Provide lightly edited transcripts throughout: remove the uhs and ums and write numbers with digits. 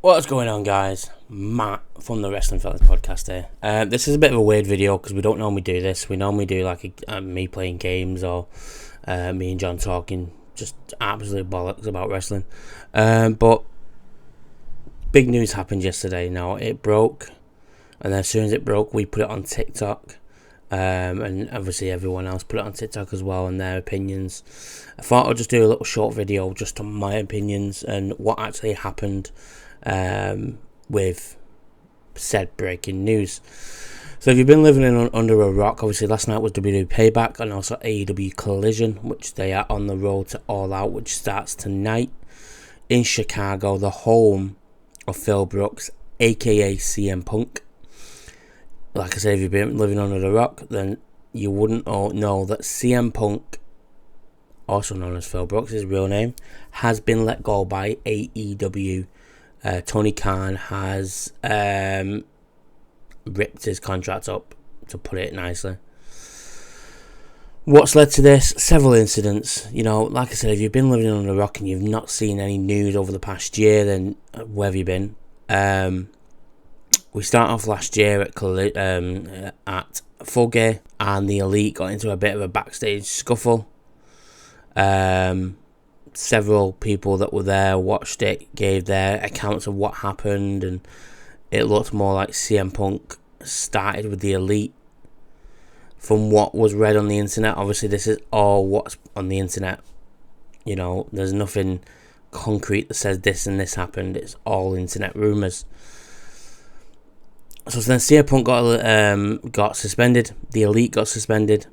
What's going on, guys? Matt from the Wrestling Fellas podcast here. This is a bit of a weird video because we don't normally do this. We normally do like me playing games or me and John talking just absolute bollocks about wrestling. But big news happened yesterday. Now, it broke, and then as soon as it broke, we put it on TikTok. And obviously everyone else put it on TikTok as well and their opinions. I thought I'd just do a little short video just on my opinions and what actually happened with said breaking news. So if you've been living under a rock, obviously last night was WWE Payback and also AEW Collision, which they are on the road to All Out, which starts tonight in Chicago, the home of Phil Brooks, aka CM Punk. Like I said, if you've been living under the rock, then you wouldn't know that CM Punk, also known as Phil Brooks, his real name, has been let go by AEW. Tony Khan has ripped his contract up, to put it nicely. What's led to this? Several incidents. You know, like I said, if you've been living under a rock and you've not seen any news over the past year, then where have you been? We start off last year at Full Gear, and the Elite got into a bit of a backstage scuffle. Several people that were there watched it, gave their accounts of what happened, and it looked more like CM Punk started with the Elite. From what was read on the internet, obviously this is all what's on the internet. You know, there's nothing concrete that says this and this happened. It's all internet rumours. So then CM Punk got suspended. The Elite got suspended.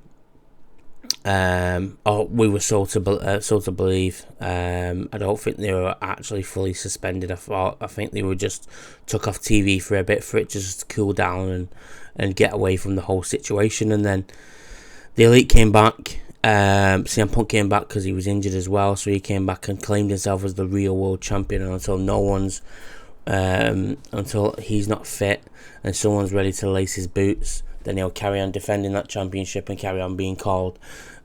We were so to believe. I don't think they were actually fully suspended. I think they were just took off TV for a bit for it just to cool down and get away from the whole situation. And then the Elite came back. CM Punk came back because he was injured as well. So he came back and claimed himself as the real world champion. And until he's not fit and someone's ready to lace his boots, then he'll carry on defending that championship and carry on being called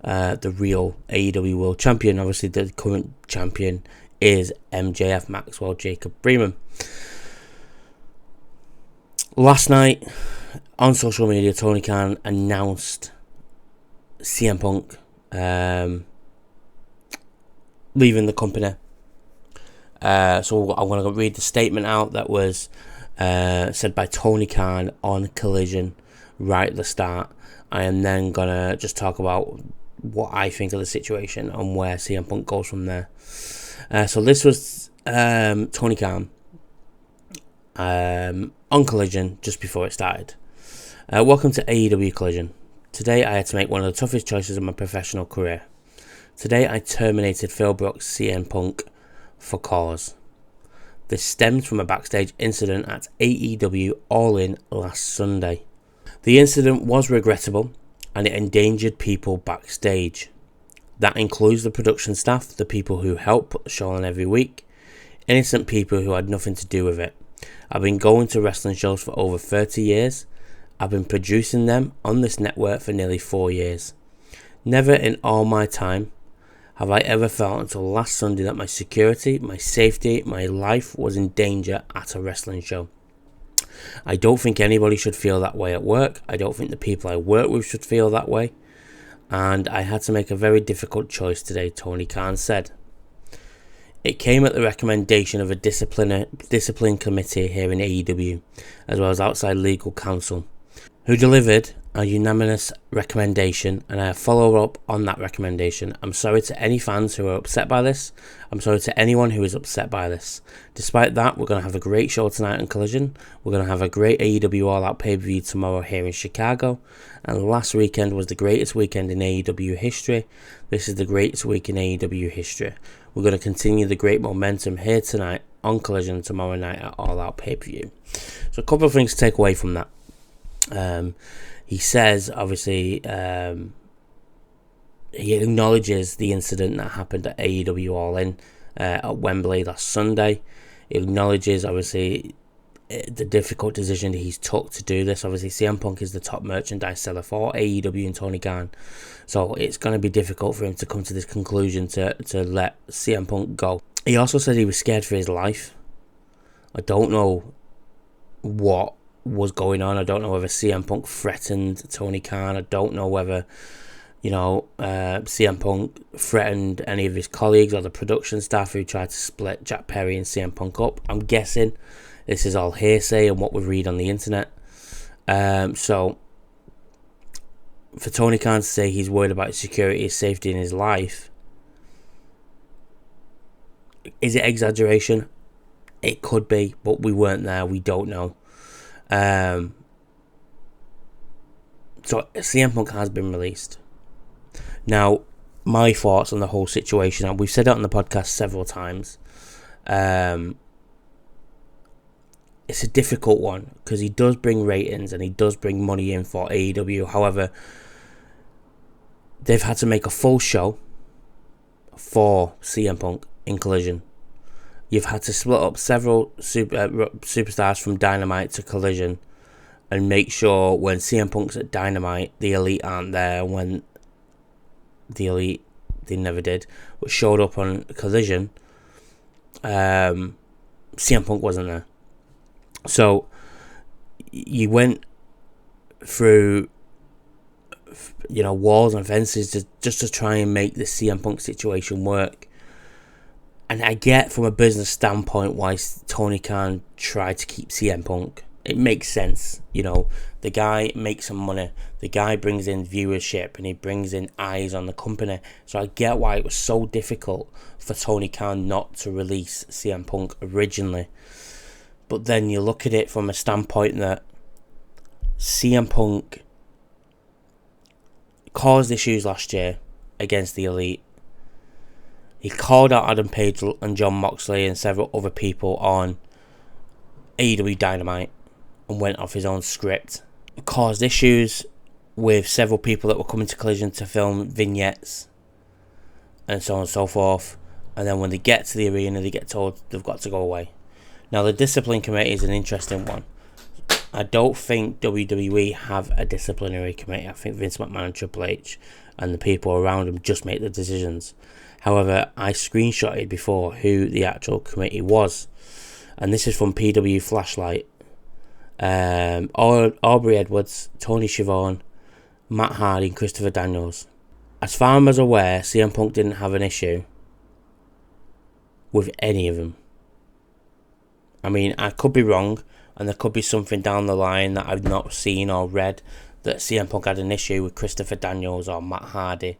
the real AEW World Champion. Obviously, the current champion is MJF, Maxwell Jacob Bremen. Last night, on social media, Tony Khan announced CM Punk leaving the company. So I'm going to read the statement out that was said by Tony Khan on Collision right at the start. I am then going to just talk about what I think of the situation and where CM Punk goes from there. So this was Tony Khan on Collision just before it started. Welcome to AEW Collision. Today I had to make one of the toughest choices of my professional career. Today I terminated Phil Brooks, CM Punk, for cause. This stems from a backstage incident at AEW All In last Sunday. The incident was regrettable and it endangered people backstage. That includes the production staff, the people who help put the show on every week, innocent people who had nothing to do with it. I've been going to wrestling shows for over 30 years. I've been producing them on this network for nearly 4 years. Never in all my time have I ever felt until last Sunday that my security, my safety, my life was in danger at a wrestling show. I don't think anybody should feel that way at work. I don't think the people I work with should feel that way. And I had to make a very difficult choice today, Tony Khan said. It came at the recommendation of a discipline committee here in AEW, as well as outside legal counsel, who delivered a unanimous recommendation, and I follow up on that recommendation. I'm sorry to any fans who are upset by this. I'm sorry to anyone who is upset by this. Despite that, we're going to have a great show tonight on Collision. We're going to have a great AEW All Out pay-per-view tomorrow here in Chicago. And last weekend was the greatest weekend in AEW history. This is the greatest week in AEW history. We're going to continue the great momentum here tonight on Collision tomorrow night at All Out pay-per-view. So a couple of things to take away from that. He says, obviously, he acknowledges the incident that happened at AEW All In at Wembley last Sunday. He acknowledges, obviously, the difficult decision he's took to do this. Obviously, CM Punk is the top merchandise seller for AEW and Tony Khan. So it's going to be difficult for him to come to this conclusion to let CM Punk go. He also said he was scared for his life. I don't know what was going on. I don't know whether CM Punk threatened Tony Khan. I don't know whether, CM Punk threatened any of his colleagues or the production staff who tried to split Jack Perry and CM Punk up. I'm guessing this is all hearsay and what we read on the internet. So for Tony Khan to say he's worried about his security, his safety, and his life, is it exaggeration? It could be, but we weren't there. We don't know. So CM Punk has been released. Now, my thoughts on the whole situation, and we've said it on the podcast several times, it's a difficult one because he does bring ratings and he does bring money in for AEW. However, they've had to make a full show for CM Punk in Collision. You've had to split up several superstars from Dynamite to Collision and make sure when CM Punk's at Dynamite, the Elite aren't there. When the Elite, they never did, but showed up on Collision, CM Punk wasn't there. So you went through, walls and fences just to try and make the CM Punk situation work. And I get from a business standpoint why Tony Khan tried to keep CM Punk. It makes sense. The guy makes some money. The guy brings in viewership and he brings in eyes on the company. So I get why it was so difficult for Tony Khan not to release CM Punk originally. But then you look at it from a standpoint that CM Punk caused issues last year against the Elite. He called out Adam Page and Jon Moxley and several other people on AEW Dynamite and went off his own script. He caused issues with several people that were coming to Collision to film vignettes and so on and so forth. And then when they get to the arena, they get told they've got to go away. Now, the discipline committee is an interesting one. I don't think WWE have a disciplinary committee. I think Vince McMahon and Triple H and the people around him just make the decisions. However, I screenshotted before who the actual committee was. And this is from PW Flashlight. Aubrey Edwards, Tony Schiavone, Matt Hardy and Christopher Daniels. As far as I'm aware, CM Punk didn't have an issue with any of them. I mean, I could be wrong, and there could be something down the line that I've not seen or read that CM Punk had an issue with Christopher Daniels or Matt Hardy.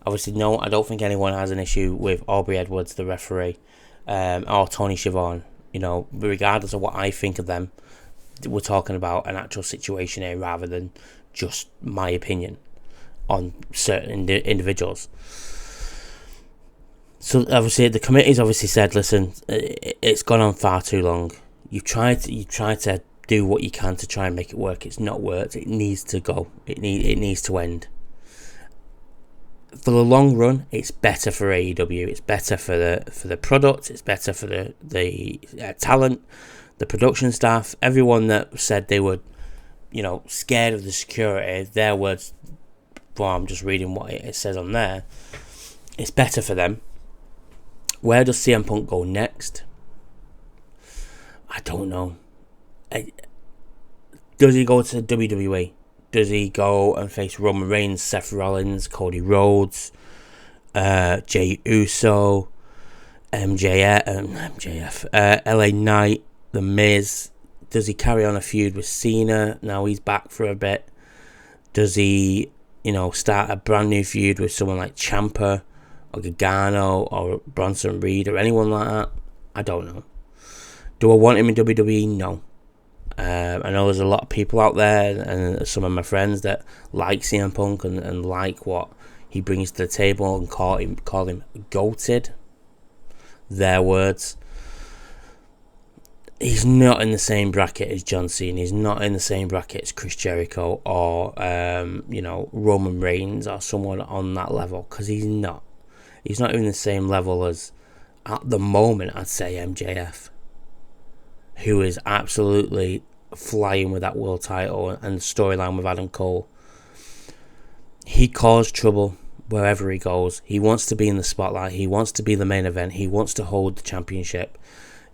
Obviously, no, I don't think anyone has an issue with Aubrey Edwards, the referee, or Tony Schiavone. Regardless of what I think of them, we're talking about an actual situation here rather than just my opinion on certain individuals. So obviously the committee's obviously said, listen, it's gone on far too long. You tried to do what you can to try and make it work. It's not worked. It needs to go. It needs to end. For the long run, it's better for AEW. It's better for the product. It's better for the talent, the production staff, everyone that said they were, scared of the security. Their words. Well, I'm just reading what it says on there. It's better for them. Where does CM Punk go next? I don't know. Does he go to WWE? Does he go and face Roman Reigns, Seth Rollins, Cody Rhodes, Jey Uso, MJF, LA Knight, The Miz? Does he carry on a feud with Cena? Now he's back for a bit. Does he, start a brand new feud with someone like Ciampa or Gargano or Bronson Reed or anyone like that? I don't know. Do I want him in WWE? No. I know there's a lot of people out there and some of my friends that like CM Punk and like what he brings to the table and call him goated. Their words. He's not in the same bracket as John Cena. He's not in the same bracket as Chris Jericho or Roman Reigns or someone on that level, because he's not. He's not even the same level as, at the moment, I'd say MJF, who is absolutely flying with that world title and storyline with Adam Cole. He caused trouble wherever he goes. He wants to be in the spotlight. He wants to be the main event. He wants to hold the championship.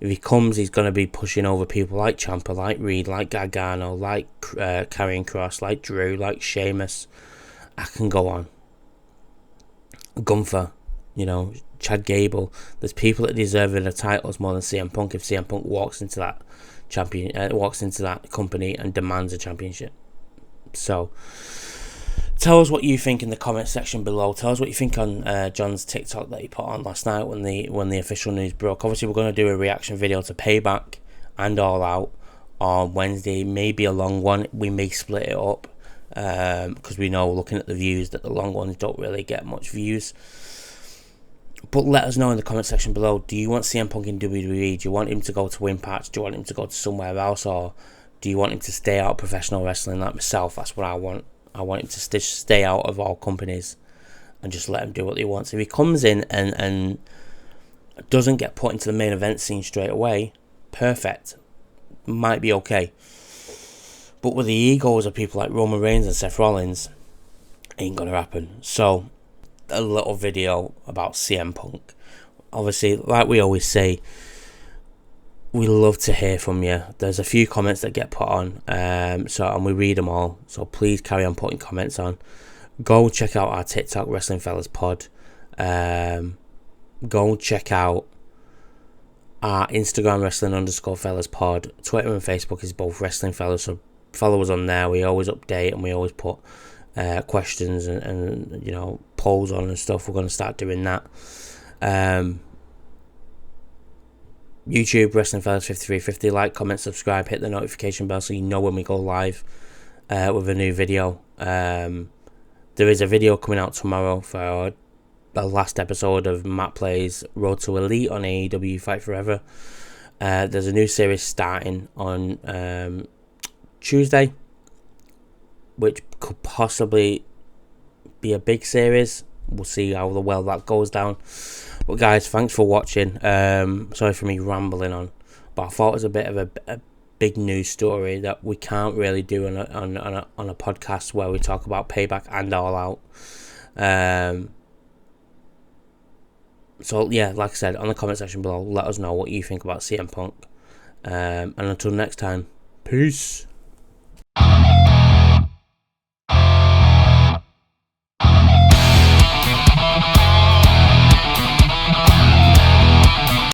If he comes, he's going to be pushing over people like Ciampa, like Reed, like Gargano, like Karrion Kross, like Drew, like Sheamus. I can go on. Gunther, Chad Gable. There's people that deserve the titles more than CM Punk if CM Punk walks into that company and demands a championship. So, tell us what you think in the comment section below. Tell us what you think on John's TikTok that he put on last night when the official news broke. Obviously, we're going to do a reaction video to Payback and All Out on Wednesday. Maybe a long one. We may split it up because we know, looking at the views, that the long ones don't really get much views. But let us know in the comment section below. Do you want CM Punk in WWE? Do you want him to go to Impact? Do you want him to go to somewhere else? Or do you want him to stay out of professional wrestling like myself? That's what I want. I want him to stay out of all companies and just let him do what he wants. If he comes in and doesn't get put into the main event scene straight away, perfect. Might be okay. But with the egos of people like Roman Reigns and Seth Rollins, ain't gonna happen. So, a little video about CM Punk. Obviously, like we always say, we love to hear from you. There's a few comments that get put on, and we read them all. So please carry on putting comments on. Go check out our TikTok, Wrestling Fellas Pod. Go check out our Instagram, Wrestling_Fellas Pod. Twitter and Facebook is both Wrestling Fellas. So follow us on there. We always update and we always put questions and polls on and stuff. We're going to start doing that. YouTube, Wrestling Fellas 5350. Like, comment, subscribe, hit the notification bell so you know when we go live with a new video. There is a video coming out tomorrow for the last episode of Matt Plays Road to Elite on AEW Fight Forever. There's a new series starting on Tuesday, which could possibly be a big series. We'll see how well that goes down. But guys, thanks for watching. Sorry for me rambling on, but I thought it was a bit of a big news story that we can't really do on a podcast where we talk about Payback and All Out. So yeah, like I said, on the comment section below, let us know what you think about CM Punk. And until next time, peace.